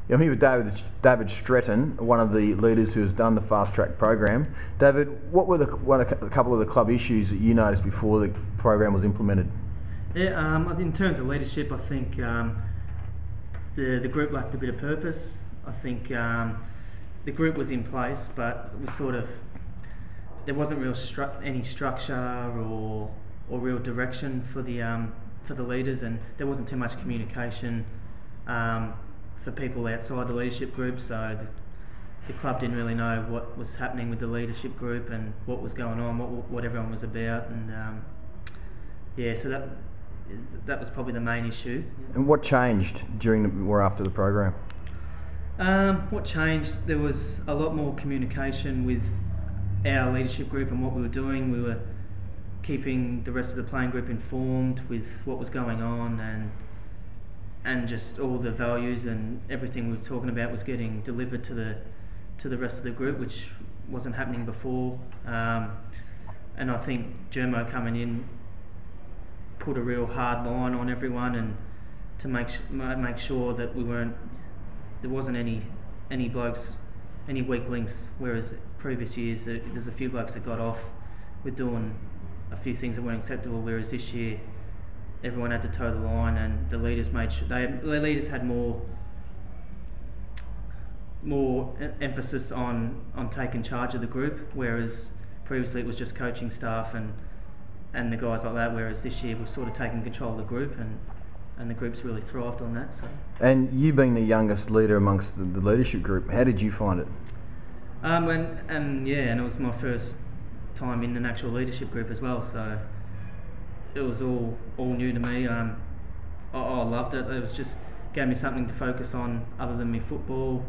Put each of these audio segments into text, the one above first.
I'm here with David Stretton, one of the leaders who has done the fast track program. David, what were a couple of the club issues that you noticed before the program was implemented? Yeah, in terms of leadership, I think the group lacked a bit of purpose. I think the group was in place, but it was there wasn't any structure or real direction for the leaders, and there wasn't too much communication for people outside the leadership group. So the club didn't really know what was happening with the leadership group and what was going on, what everyone was about, and so that was probably the main issue. And what changed during or after the program? What changed? There was a lot more communication with our leadership group and what we were doing. We were keeping the rest of the playing group informed with what was going on, and just all the values and everything we were talking about was getting delivered to the rest of the group, which wasn't happening before. And I think Germo coming in put a real hard line on everyone, and to make sure that there wasn't any blokes, any weak links. Whereas previous years there's a few blokes that got off with doing a few things that weren't acceptable. Whereas this year everyone had to toe the line, and the leaders made sure the leaders had more emphasis on taking charge of the group. Whereas previously it was just coaching staff and the guys like that. Whereas this year we've sort of taken control of the group, and the group's really thrived on that. So. And you being the youngest leader amongst the leadership group, how did you find it? And it was my first time in an actual leadership group as well, so it was all new to me. I loved it. It was just gave me something to focus on other than me football.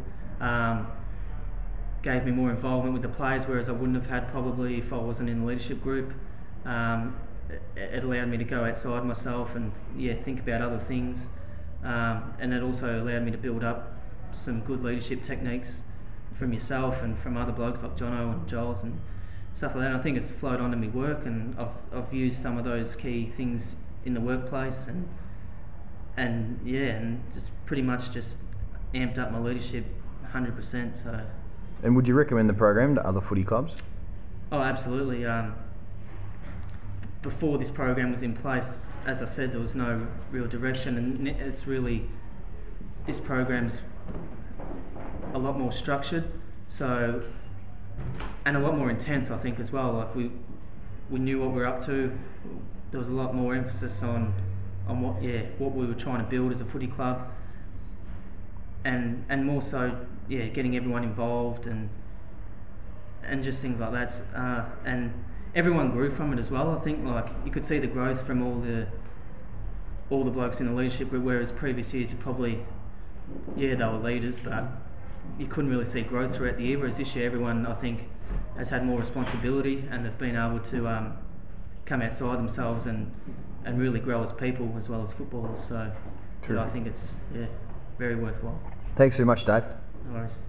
Gave me more involvement with the players, whereas I wouldn't have had probably if I wasn't in the leadership group. It allowed me to go outside myself and think about other things, and it also allowed me to build up some good leadership techniques from yourself and from other blokes like Jono and Joel's and stuff like that. And I think it's flowed on to my work, and I've used some of those key things in the workplace, and just pretty much just amped up my leadership 100%. So. And would you recommend the program to other footy clubs? Oh, absolutely. Before this program was in place, as I said, there was no real direction, and this program's a lot more structured, so, and a lot more intense, I think, as well. Like we knew what we were up to. There was a lot more emphasis on what we were trying to build as a footy club, and more so getting everyone involved and just things like that, and everyone grew from it as well. I think like you could see the growth from all the blokes in the leadership group, whereas previous years you probably they were leaders, but you couldn't really see growth throughout the year. Whereas this year everyone, I think, has had more responsibility, and they've been able to come outside themselves and really grow as people as well as footballers. So I think it's very worthwhile. Thanks very much, Dave. No worries.